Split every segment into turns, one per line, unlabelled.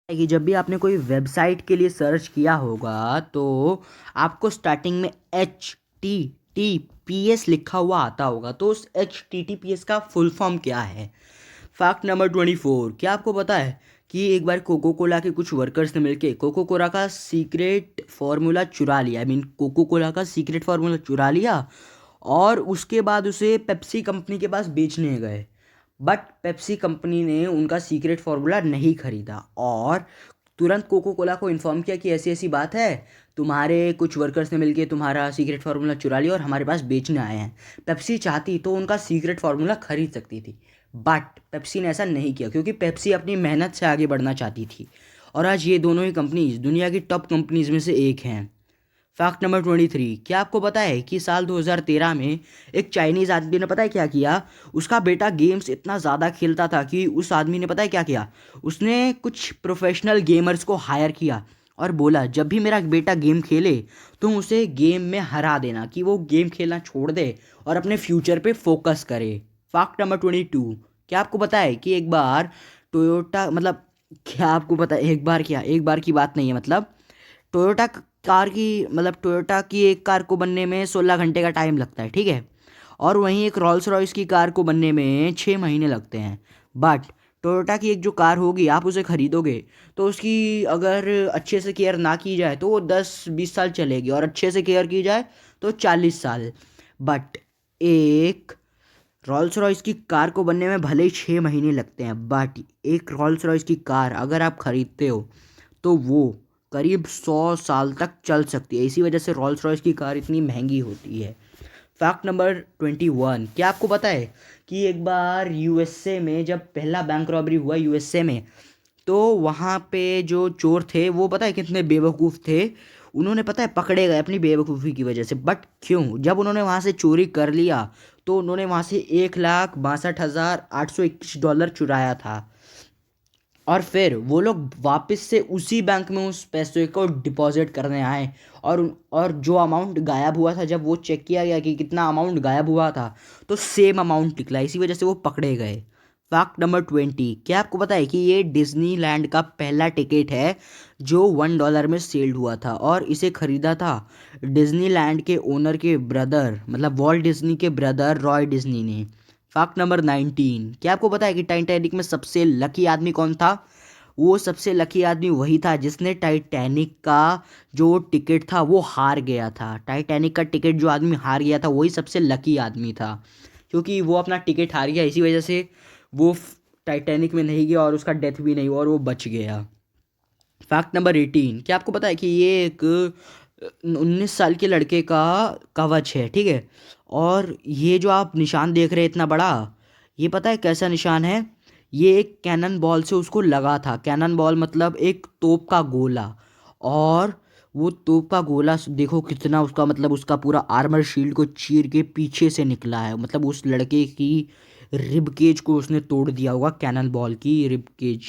कि जब भी आपने कोई वेबसाइट के लिए सर्च किया होगा तो आपको स्टार्टिंग में HTTPS लिखा हुआ आता होगा। तो उस HTTPS का फुल फॉर्म क्या है? फैक्ट नंबर 24, क्या आपको पता है कि एक बार कोको कोला के कुछ वर्कर्स ने मिलके कोको कोला का सीक्रेट फार्मूला चुरा लिया। कोको कोला का सीक्रेट फार्मूला चुरा लिया और उसके बाद उसे पेप्सी कंपनी के पास बेचने गए। बट पेप्सी कंपनी ने उनका सीक्रेट फार्मूला नहीं खरीदा और तुरंत कोको कोला को इन्फॉर्म किया कि ऐसी ऐसी बात है, तुम्हारे कुछ वर्कर्स ने मिलके तुम्हारा सीक्रेट फार्मूला चुरा लिया और हमारे पास बेचने आए हैं। पेप्सी चाहती तो उनका सीक्रेट फार्मूला खरीद सकती थी, बट पेप्सी ने ऐसा नहीं किया क्योंकि पेप्सी अपनी मेहनत से आगे बढ़ना चाहती थी। और आज ये दोनों ही कंपनीज दुनिया की टॉप कंपनीज में से एक हैं। फैक्ट नंबर 23, क्या आपको पता है कि साल 2013 में एक चाइनीज़ आदमी ने पता है क्या किया? उसका बेटा गेम्स इतना ज़्यादा खेलता था कि उस आदमी ने पता है क्या किया? उसने कुछ प्रोफेशनल गेमर्स को हायर किया और बोला जब भी मेरा बेटा गेम खेले तो उसे गेम में हरा देना, कि वो गेम खेलना छोड़ दे और अपने फ्यूचर पे फोकस करे। फैक्ट नंबर 22, क्या आपको पता है कि एक बार टोयोटा मतलब क्या आपको पता है एक बार की बात नहीं है, मतलब टोयोटा टोयोटा की एक कार को बनने में 16 घंटे का टाइम लगता है, ठीक है। और वहीं एक रॉल्स रॉयस की कार को बनने में 6 महीने लगते हैं। बट टोयोटा की एक जो कार होगी आप उसे खरीदोगे तो उसकी अगर अच्छे से केयर ना की जाए तो वो 10-20 साल चलेगी और अच्छे से केयर की जाए तो 40 साल। बट एक रॉल्स रॉयस की कार को बनने में भले ही 6 महीने लगते हैं, बट एक रॉल्स रॉयस की कार अगर आप खरीदते हो तो वो करीब 100 साल तक चल सकती है। इसी वजह से रॉल्स रॉयस की कार इतनी महंगी होती है। फैक्ट नंबर 21, क्या आपको पता है कि एक बार यूएसए में जब पहला बैंक रॉबरी हुआ यूएसए में, तो वहाँ पे जो चोर थे वो पता है कितने बेवकूफ़ थे? उन्होंने पता है पकड़े गए अपनी बेवकूफ़ी की वजह से। बट क्यों? जब उन्होंने वहाँ से चोरी कर लिया तो उन्होंने वहाँ से 1,62,821 डॉलर चुराया था। और फिर वो लोग वापस से उसी बैंक में उस पैसे को डिपॉजिट करने आए और जो अमाउंट गायब हुआ था, जब वो चेक किया गया कि कितना अमाउंट गायब हुआ था तो सेम अमाउंट निकला। इसी वजह से वो पकड़े गए। फैक्ट नंबर 20, क्या आपको पता है कि ये डिज्नीलैंड का पहला टिकट है जो $1 में सेल्ड हुआ था और इसे खरीदा था डिज्नीलैंड के ओनर के ब्रदर, मतलब वॉल्ट डिज्नी के ब्रदर रॉय डिज्नी ने। फैक्ट नंबर 19, क्या आपको पता है कि टाइटैनिक में सबसे लकी आदमी कौन था? वो सबसे लकी आदमी वही था जिसने टाइटैनिक का जो टिकट था वो हार गया था। टाइटैनिक का टिकट जो आदमी हार गया था वही सबसे लकी आदमी था, क्योंकि वो अपना टिकट हार गया, इसी वजह से वो टाइटैनिक में नहीं गया और उसका डेथ भी नहीं हुआ और वो बच गया। फैक्ट नंबर 18, क्या आपको पता है कि ये एक 19 साल के लड़के का कवच है, ठीक है। और ये जो आप निशान देख रहे हैं इतना बड़ा, ये पता है कैसा निशान है? ये एक कैनन बॉल से उसको लगा था। कैनन बॉल मतलब एक तोप का गोला। और वो तोप का गोला देखो कितना उसका, मतलब उसका पूरा आर्मर शील्ड को चीर के पीछे से निकला है। मतलब उस लड़के की रिब केज को उसने तोड़ दिया होगा, कैनन बॉल की रिब केज।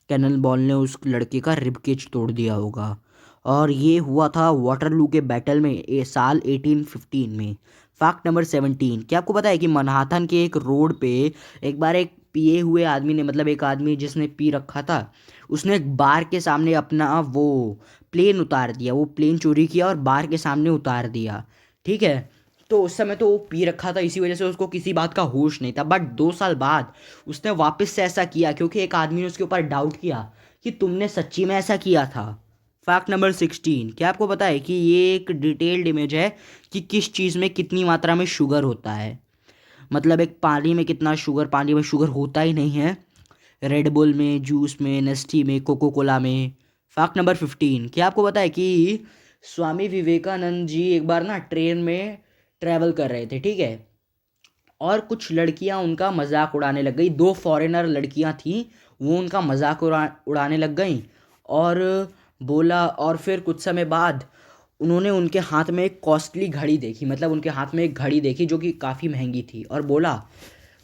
कैनन बॉल ने उस लड़के का रिबकेज तोड़ दिया होगा। और ये हुआ था वाटरलू के बैटल में साल 1815 में। फैक्ट नंबर 17, क्या आपको पता है कि मनहाथन के एक रोड पे एक बार एक पिए हुए आदमी ने, मतलब एक आदमी जिसने पी रखा था, उसने एक बार के सामने अपना वो प्लेन उतार दिया। वो प्लेन चोरी किया और बार के सामने उतार दिया, ठीक है। तो उस समय तो वो पी रखा था, इसी वजह से उसको किसी बात का होश नहीं था। बट 2 साल बाद उसने वापस से ऐसा किया क्योंकि एक आदमी ने उसके ऊपर डाउट किया कि तुमने सच्ची में ऐसा किया था। फैक्ट नंबर 16, क्या आपको पता है कि ये एक डिटेल्ड इमेज है कि किस चीज़ में कितनी मात्रा में शुगर होता है? मतलब एक पानी में कितना शुगर, पानी में शुगर होता ही नहीं है। रेडबुल में, जूस में, नेस्टी में, कोको कोला में। फैक्ट नंबर 15, क्या आपको पता है कि स्वामी विवेकानंद जी एक बार ना ट्रेन में ट्रैवल कर रहे थे, ठीक है। और कुछ लड़कियां उनका मजाक उड़ाने लग गई। दो फॉरेनर लड़कियां थीं, वो उनका मजाक उड़ाने लग गई। और बोला, और फिर कुछ समय बाद उन्होंने उनके हाथ में एक कॉस्टली घड़ी देखी, मतलब उनके हाथ में एक घड़ी देखी जो कि काफ़ी महंगी थी, और बोला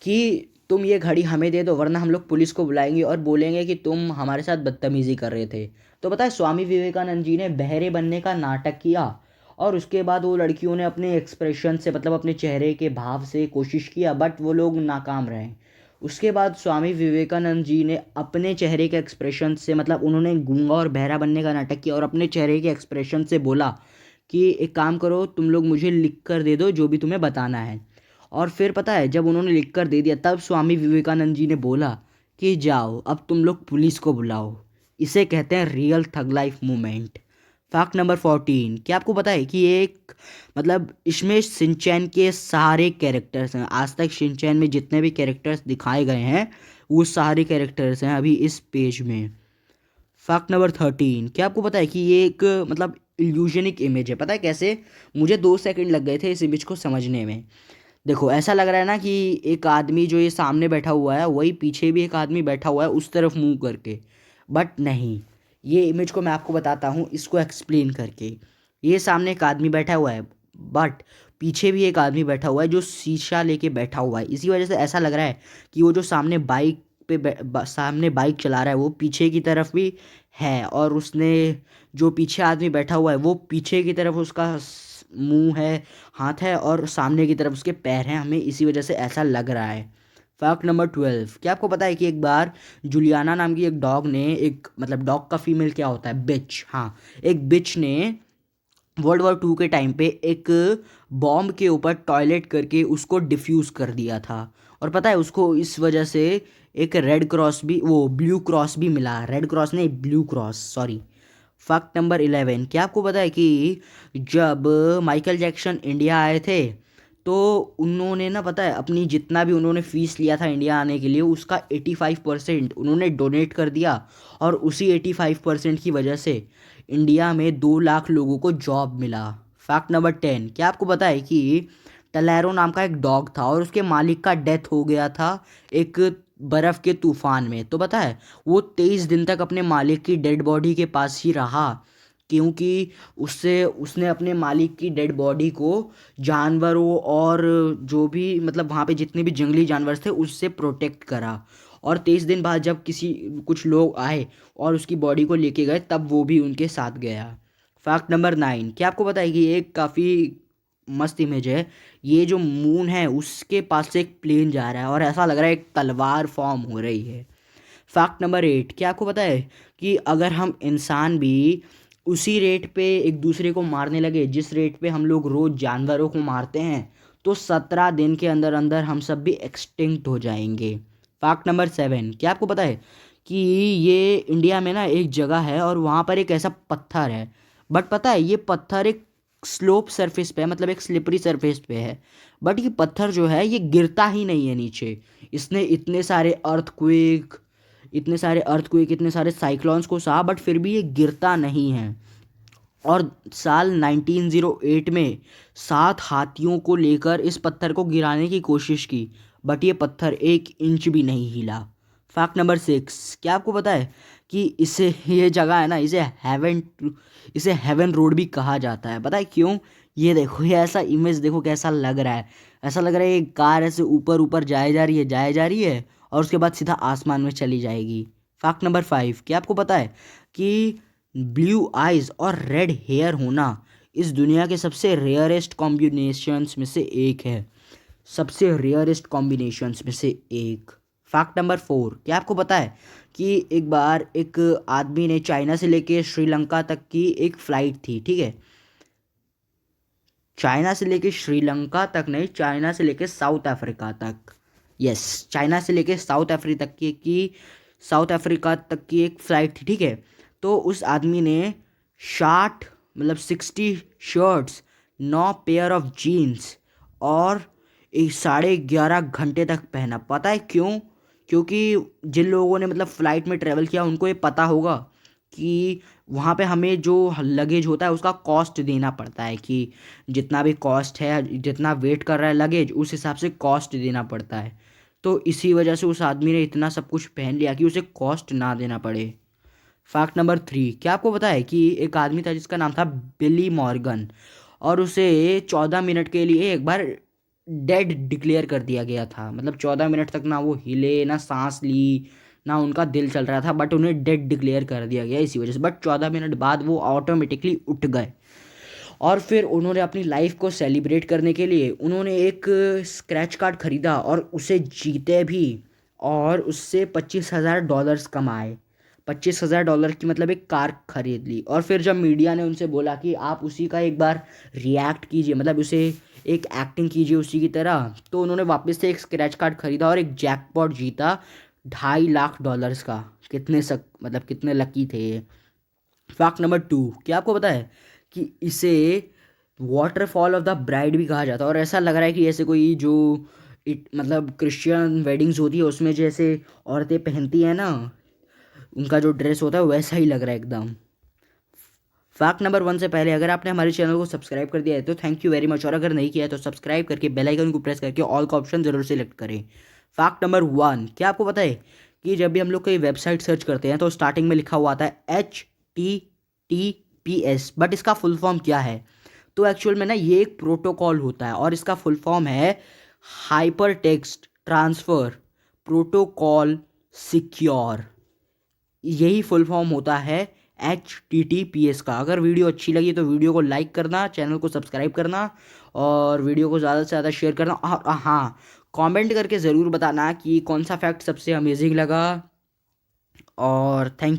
कि तुम ये घड़ी हमें दे दो वरना हम लोग पुलिस को बुलाएंगे और बोलेंगे कि तुम हमारे साथ बदतमीज़ी कर रहे थे। तो पता है स्वामी विवेकानंद जी ने बहरे बनने का नाटक किया और उसके बाद वो लड़कियों ने अपने एक्सप्रेशन से, मतलब अपने चेहरे के भाव से कोशिश किया, बट वो लोग नाकाम रहे। उसके बाद स्वामी विवेकानंद जी ने अपने चेहरे के एक्सप्रेशन से, मतलब उन्होंने गूंगा और बहरा बनने का नाटक किया और अपने चेहरे के एक्सप्रेशन से बोला कि एक काम करो, तुम लोग मुझे लिख कर दे दो जो भी तुम्हें बताना है। और फिर पता है, जब उन्होंने लिख कर दे दिया तब स्वामी विवेकानंद जी ने बोला कि जाओ अब तुम लोग पुलिस को बुलाओ। इसे कहते हैं रियल थग लाइफ मूवमेंट। फैक्ट नंबर 14, क्या आपको पता है कि ये एक, मतलब इसमें शिनचैन के सारे कैरेक्टर्स हैं। आज तक शिनचैन में जितने भी कैरेक्टर्स दिखाए गए हैं वो सारे कैरेक्टर्स हैं अभी इस पेज में। फैक्ट नंबर 13, क्या आपको पता है कि ये एक, मतलब इल्यूजनिक इमेज है। पता है कैसे? मुझे 2 सेकंड लग गए थे इस इमेज को समझने में। देखो ऐसा लग रहा है ना कि एक आदमी जो ये सामने बैठा हुआ है वही पीछे भी एक आदमी बैठा हुआ है उस तरफ मुंह करके, बट नहीं। ये इमेज को मैं आपको बताता हूँ इसको एक्सप्लेन करके। ये सामने एक आदमी बैठा हुआ है बट पीछे भी एक आदमी बैठा हुआ है जो शीशा लेके बैठा हुआ है। इसी वजह से ऐसा लग रहा है कि वो जो सामने बाइक पे सामने बाइक चला रहा है वो पीछे की तरफ भी है, और उसने जो पीछे आदमी बैठा हुआ है वो पीछे की तरफ उसका मुंह है, हाथ है, और सामने की तरफ उसके पैर हैं। हमें इसी वजह से ऐसा लग रहा है। फैक्ट नंबर 12, क्या आपको पता है कि एक बार जुलियाना नाम की एक डॉग ने, एक मतलब डॉग का फीमेल क्या होता है, बिच, हाँ, एक बिच ने वर्ल्ड वॉर 2 के टाइम पे एक बॉम्ब के ऊपर टॉयलेट करके उसको डिफ्यूज़ कर दिया था। और पता है उसको इस वजह से एक रेड क्रॉस भी, वो ब्लू क्रॉस भी मिला, रेड क्रॉस नहीं blue cross, sorry. Fact number 11, क्या आपको पता है कि जब माइकल जैक्सन इंडिया आए थे तो उन्होंने ना, पता है, अपनी जितना भी उन्होंने फ़ीस लिया था इंडिया आने के लिए उसका 85% उन्होंने डोनेट कर दिया। और उसी 85% की वजह से इंडिया में 2 लाख लोगों को जॉब मिला। फैक्ट नंबर 10, क्या आपको पता है कि टलैरो नाम का एक डॉग था और उसके मालिक का डेथ हो गया था एक बर्फ़ के तूफान में। तो पता है वो 23 दिन तक अपने मालिक की डेड बॉडी के पास ही रहा, क्योंकि उससे उसने अपने मालिक की डेड बॉडी को जानवरों और जो भी, मतलब वहाँ पे जितने भी जंगली जानवर थे उससे प्रोटेक्ट करा। और 23 दिन बाद जब कुछ लोग आए और उसकी बॉडी को लेके गए तब वो भी उनके साथ गया। फैक्ट नंबर 9, क्या आपको पता है कि एक काफ़ी मस्त इमेज है। ये जो मून है उसके पास से एक प्लेन जा रहा है और ऐसा लग रहा है एक तलवार फॉर्म हो रही है। फैक्ट नंबर 8, क्या आपको पता है कि अगर हम इंसान भी उसी रेट पे एक दूसरे को मारने लगे जिस रेट पे हम लोग रोज़ जानवरों को मारते हैं तो 17 दिन के अंदर अंदर हम सब भी एक्सटिंक्ट हो जाएंगे। फैक्ट नंबर 7, क्या आपको पता है कि ये इंडिया में ना एक जगह है और वहाँ पर एक ऐसा पत्थर है, बट पता है ये पत्थर एक स्लोप सरफेस पे है, मतलब एक स्लिपरी सरफेस पे है। बट ये पत्थर जो है ये गिरता ही नहीं है नीचे। इसने इतने सारे अर्थक्वेक इतने सारे साइक्लोन्स को सहा बट फिर भी ये गिरता नहीं है। और साल 1908 में 7 हाथियों को लेकर इस पत्थर को गिराने की कोशिश की बट ये पत्थर 1 इंच भी नहीं हिला। फैक्ट नंबर 6, क्या आपको पता है कि इसे ये जगह है ना, इसे हेवन रोड भी कहा जाता है। पता है क्यों? ये देखो, ये ऐसा इमेज देखो कैसा लग रहा है। ऐसा लग रहा है ये कार ऐसे ऊपर ऊपर जाए जा रही है और उसके बाद सीधा आसमान में चली जाएगी। फैक्ट नंबर 5, क्या आपको पता है कि ब्लू आइज और रेड हेयर होना इस दुनिया के सबसे रेयरेस्ट कॉम्बिनेशंस में से एक है। सबसे रेयरेस्ट कॉम्बिनेशंस में से एक। फैक्ट नंबर 4, क्या आपको पता है कि एक बार एक आदमी ने चाइना से लेके श्रीलंका तक की एक फ़्लाइट थी, ठीक है, चाइना से लेके श्रीलंका तक नहीं, चाइना से लेके साउथ अफ्रीका तक, यस, चाइना से लेके साउथ अफ्रीका तक की एक फ़्लाइट थी, ठीक है। तो उस आदमी ने 60, मतलब 60 शर्ट्स, 9 पेयर ऑफ जीन्स और 11.5 घंटे तक पहना। पता है क्यों? क्योंकि जिन लोगों ने मतलब फ़्लाइट में ट्रैवल किया उनको ये पता होगा कि वहाँ पे हमें जो लगेज होता है उसका कॉस्ट देना पड़ता है, कि जितना भी कॉस्ट है, जितना वेट कर रहा है लगेज उस हिसाब से कॉस्ट देना पड़ता है। तो इसी वजह से उस आदमी ने इतना सब कुछ पहन लिया कि उसे कॉस्ट ना देना पड़े। फैक्ट नंबर 3, क्या आपको पता है कि एक आदमी था जिसका नाम था बिली मॉर्गन और उसे 14 मिनट के लिए एक बार डेड डिक्लेयर कर दिया गया था। मतलब 14 मिनट तक ना वो हिले, ना सांस ली, ना उनका दिल चल रहा था, बट उन्हें डेड डिक्लेयर कर दिया गया इसी वजह से। बट 14 मिनट बाद वो ऑटोमेटिकली उठ गए। और फिर उन्होंने अपनी लाइफ को सेलिब्रेट करने के लिए उन्होंने एक स्क्रैच कार्ड खरीदा और उसे जीते भी। और उससे $25,000 कमाए। $25,000 की मतलब एक कार खरीद ली। और फिर जब मीडिया ने उनसे बोला कि आप उसी का एक बार रिएक्ट कीजिए, मतलब उसे एक एक्टिंग कीजिए उसी की तरह, तो उन्होंने वापस से एक स्क्रैच कार्ड खरीदा और एक जैकपॉट जीता $2.5 लाख का। मतलब कितने लकी थे ये। फैक्ट नंबर 2, क्या आपको पता है कि इसे वाटरफॉल ऑफ द ब्राइड भी कहा जाता है। और ऐसा लग रहा है कि ऐसे कोई जो मतलब क्रिश्चियन वेडिंग्स होती है उसमें जैसे औरतें पहनती हैं ना, उनका जो ड्रेस होता है वैसा ही लग रहा है एकदम। फैक्ट नंबर 1 से पहले अगर आपने हमारे चैनल को सब्सक्राइब कर दिया है तो थैंक यू वेरी मच, और अगर नहीं किया है तो सब्सक्राइब करके बेल आइकन को प्रेस करके ऑल का ऑप्शन जरूर सेलेक्ट करें। फैक्ट नंबर 1, क्या आपको पता है कि जब भी हम लोग कोई वेबसाइट सर्च करते हैं तो स्टार्टिंग में लिखा हुआ आता है HTTPS, बट इसका फुल फॉर्म क्या है? तो एक्चुअल में ना ये एक प्रोटोकॉल होता है और इसका फुल फॉर्म है hyper text transfer protocol secure. यही फुल फॉर्म होता है HTTPS का। अगर वीडियो अच्छी लगी तो वीडियो को लाइक करना, चैनल को सब्सक्राइब करना और वीडियो को ज़्यादा से ज़्यादा शेयर करना। और हाँ, कमेंट करके ज़रूर बताना कि कौन सा फैक्ट सबसे अमेजिंग लगा। और थैंक